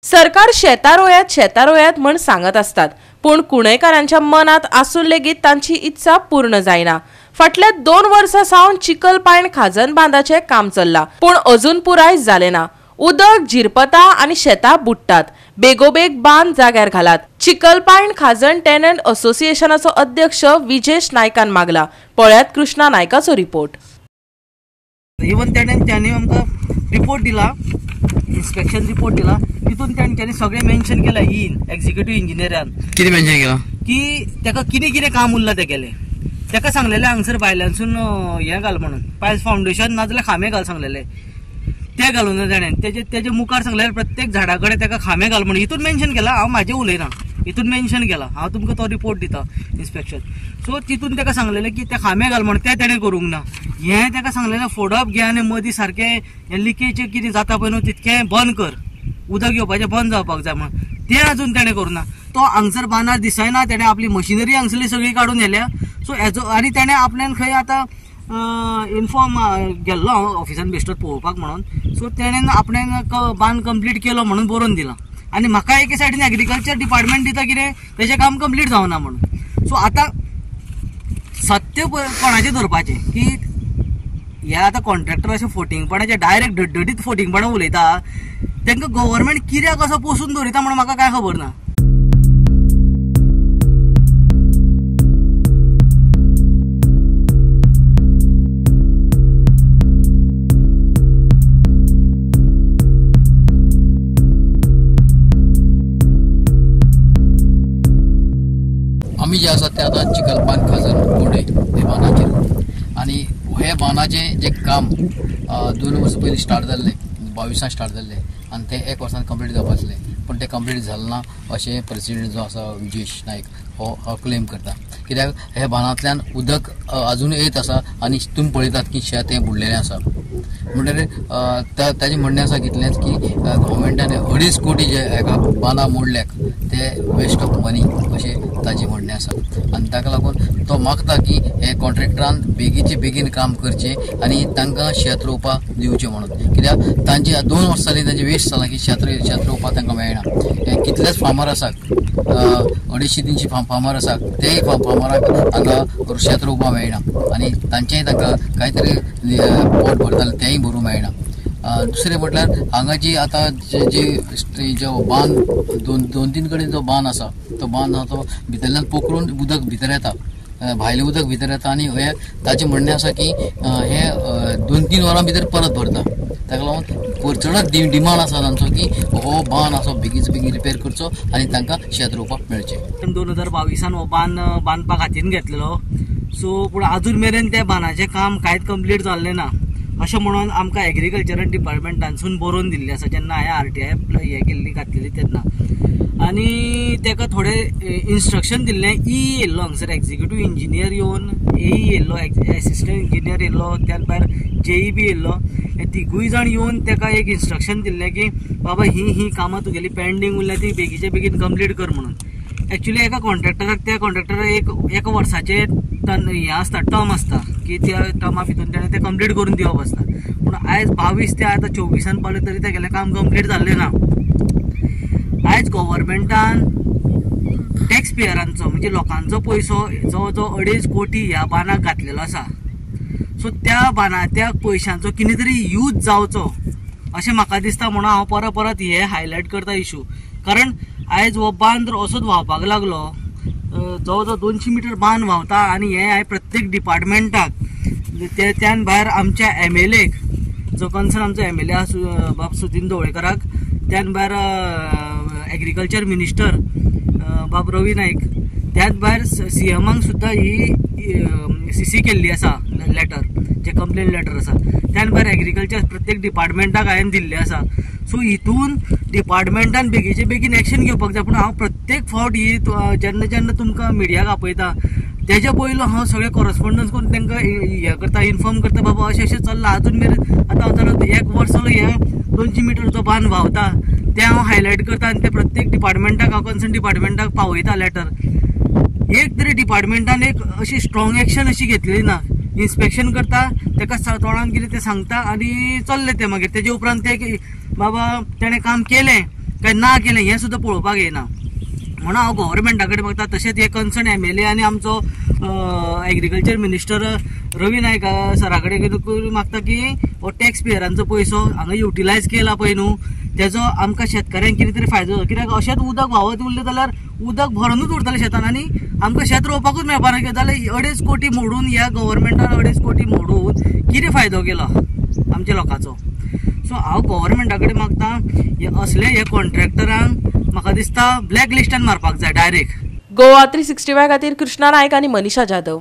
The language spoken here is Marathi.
सरकार शेतारोयात म्हण सांगत असतात, पण कुणेकारांच्या मनात आसून लेगीत तांची इच्छा पूर्ण जायना। फाटल्या 2 वर्सां सावन चिखलपायण खाजन बांधाचे काम चल्ला, पण अजून पुराय जाले ना। उदक जिरपता आणि शेतां बुडटात। बेगोबेग बांध जाग्यार घालात। चिखलपायण खाजन टेनंट असोसिएशनाचो अध्यक्ष विजेश नायकान मागला। पळ्यात कृष्णा नायकाचो रिपोर्ट। इवन त्यांनी आमकां रिपोर्ट दिला, इन्स्पेक्शन रिपोर्ट दिला। तितून त्यांनी सगळे मेन्शन केला, एक्झिक्युटिव्ह इंजिनियरान किती मेन्शन केला की ताका कितें काम उरला ते केले। ताका सांगलेले हांगसर भायल्यानसून हे घाल म्हणून, पायल्स फाउंडेशन नाजाल्यार खांबे घाल सांगलेले, ते घालून ताणें तेजे मुखार सांगलेले प्रत्येक झाडा कडेन ताका खांबे घाल म्हणून हितून मेन्शन केला। हांव म्हाजे उलयना, हितून मेन्शन केला, हांव तुमकां तो रिपोर्ट दिता इन्स्पेक्शन। सो तितून ताका सांगलेले की ते खांबे घाल म्हणून, ते ताणें करूंक ना। हें ताका सांगलेलें फोडप घे आनी मदीं सारकें हें लिकेज कितें जाता पळय न्हू तितकें बंद कर, उदक येवपाचें बंद जावपाक जाय म्हणून, तें अजून ताणें करूना। तो हांगसर बांदार दिसयना, ताणें आपली मशिनरी हांगसरली सगळी काडून व्हेल्या। सो हेजो आनी ताणें आपल्यान खंय आतां इन्फॉर्म गेल्लो हांव ऑफिसान बेश्टो पळोवपाक म्हणून। सो ताणें आपणें बांद कंप्लीट केलो म्हणून बरोवन दिला, आनी म्हाका एके सायडीन एग्रीकल्चर डिपार्टमेंट दिता कितें तेजें काम कंप्लीट जावना म्हणून। सो आतां सत्य कोणाचें धरपाचें की हे आतां कॉन्ट्रॅक्टर अशें फोटिंगपणाचें डायरेक्ट धडधडीत फोटिंगपणां उलयता, तांकां गव्हर्मेंट कित्याक असो पोसून दवरिता म्हणून म्हाका कांय खबर ना। आम्ही जे आसा ते आतां चिखलपायण खाजन बोर्डे हे बांदाचेर, आणि हे बांदाचें जे काम 2 वर्सां पयलीं स्टार्ट जाल्लें, 22 स्टार्ट जाल्लें, आनी ते 1 वर्सान कंप्लीट जावपा आसलें, पण ते कंप्लीट जालें ना अशें प्रेसिडेंट जो आसा विजेश नायक हो क्लेम करता। कित्याक हे बांदांतल्यान उदक अजून येत आसा आनी तुम्ही पळयतात की शेत हें बुडलेलें आसा। म्हणटकीर ताजें म्हणणें आसा कितलेंच की गव्हर्मेंटान 2.5 कोटी जे एका बांदा मोडल्याक ते वेस्ट ऑफ मनी अशें ताजें म्हणणें आसा। आनी ताका लागून तो मागता की हे कॉन्ट्रॅक्टरान बेगीचे बेगीन काम करचें आनी तांकां शेत रोवपाक दिवचें म्हणून। कित्याक तांचे 2 वर्सां जालीं तांचे वेस्ट जाला की शेत रोवपाक तांकां मेळना। कितलेच फार्मर आसात, 250-300 फार्मर आसात, तेय फार्मराक हांगा शेत रोवपाक मेळना आनी तांचेय तांकां कांय तरी पोट भरतालें तेंय भरूंक मेळना। दुसरें म्हटल्यार हांगा जी आतां जो बांद 2-3 कडेन जो बांद आसा, तो बांद आसा तो भितरल्यान पोखरून उदक भितर येता, भायलें उदक भितर येता, आनी हे ताचें म्हणणें आसा की हे 2-3 वरां भितर परत भरता। ताका लागून चडच डिमांड आसा तांचो की हो बांद आसो बेगीच बेगीन रिपेर करचो आनी तांकां शेत रोवपाक मेळचें। 2022 हो बांद बांदपाक हातीन घेतलेलो। सो पूण अजून मेरेन त्या बांदाचें काम कांयच कंप्लीट जाल्लें ना अशें म्हणून आमकां एग्रीकल्चर डिपार्टमेंटानसून बरोवन दिल्लें आसा जेन्ना हांवें RTI हे केल्ली घातलेली तेन्ना। आनी ताका थोडे इन्स्ट्रक्शन दिल्लें, येयल्लो हांगसर एक्झिक्युटिव्ह इंजिनियर येवन, येयल्लो एसिस्टंट इंजिनियर येयल्लो, त्या भायर JE बी येयल्लो। हे तिगूय जाण येवन ताका एक इन्स्ट्रक्शन दिल्लें की बाबा ही कामां तुगेली पेंडींग उरल्या ती बेगीचे बेगीन कंप्लीट कर म्हणून। एक्चुअली एका कॉन्ट्रॅक्टराक त्या कॉन्ट्रॅक्टराक एक वर्साचे हें आसता, टर्म आसता की त्या टर्मा भितर ताणें तें कंप्लीट करून दिवप आसता। पूण आयज 22 ते आतां 24 पावले तरी तेगेलें काम कंप्लीट जाल्लें ना। आयज गव्हर्मेंटान टॅक्स पेयरांचो म्हणजे लोकांचो पयसो जो 2.5 कोटी ह्या बांदाक घातलेलो आसा। सो त्या पयशांचो कितें तरी यूज जावचो अशें म्हाका दिसता, म्हणून हांव परत हे हायलायट करता इशू। कारण आयज हो बांद असोच व्हांवपाक लागलो, जवळ 200 मिटर बांद व्हांवता, आनी हे हांवें प्रत्येक डिपार्टमेंटाक त्यान भायर आमच्या MLAक, जो कन्सर्न आमचो MLA आसा बाब सुदीन ढवळेकराक, त्यान भायर एग्रीकल्चर मिनिस्टर बाब रवी नायक, त्याच भायर CMाक सुद्दां ही CC केल्ली आसा लेटर, जे कंप्लेन लेटर आसा। त्यान भायर एग्रीकल्चर प्रत्येक डिपार्टमेंटाक हांवें दिल्लें आसा। सो हितून डिपार्टमेंटान बेगीचे बेगीन एक्शन घेवपाक जाय। पूण हांव प्रत्येक फावट ही जेन्ना तुमकां मिडियाक आपयता तेज्या पयलो हांव सगळे कॉरस्पॉन्डन्स करून तांकां हे करता, इन्फॉर्म करता, बाबा अशें चल्लां अजून मेरेन। आतां जालो 1 वर्स जालो हे 200 मिटर जो बांद व्हांवता तें हांव हायलायट करता आनी ते प्रत्येक डिपार्टमेंटाक हांव कन्सर्न डिपार्टमेंटाक पावयता लेटर। एक तरी डिपार्टमेंटान एक अशी स्ट्रॉंग एक्शन अशी घेतलेली ना। इन्स्पेक्शन करता, ताका तोंडान कितें तें सांगता आनी चल्ले ते मागीर। तेजे उपरांत ते बाबा ताणें काम केलें काय ना केलें हें सुद्दां पळोवपाक येना. म्हणून हांव गव्हर्मेंटा कडेन मागता, तशेंच हे कन्सर्न MLA आनी आमचो एग्रीकल्चर मिनिस्टर रवी नायक सरा कडेन मागता की हो टॅक्स पेयरांचो पयसो हांगा युटिलायज केला पळय न्हू, तेजो आमकां शेतकऱ्यांक कितें तरी फायदो जाता. कित्याक अशेंच उदक व्हांवत उरलें जाल्यार उदक भरोनूच उरतलें शेतान आनी आमकां शेत रोवपाकूच मेळपाना. जाल्यार 2.5 कोटी मोडून ह्या गव्हर्मेंटान 2.5 कोटी मोडून कितें फायदो केलो आमच्या लोकांचो. सो हांव गव्हर्मेंटा कडेन मागता हे असले हे कॉन्ट्रॅक्टरांक म्हाका दिसता ब्लॅक लिस्टान मारपाक जाय डायरेक्ट. गोवा 365 खातीर कृष्णा नायक आनी मनीषा जाधव.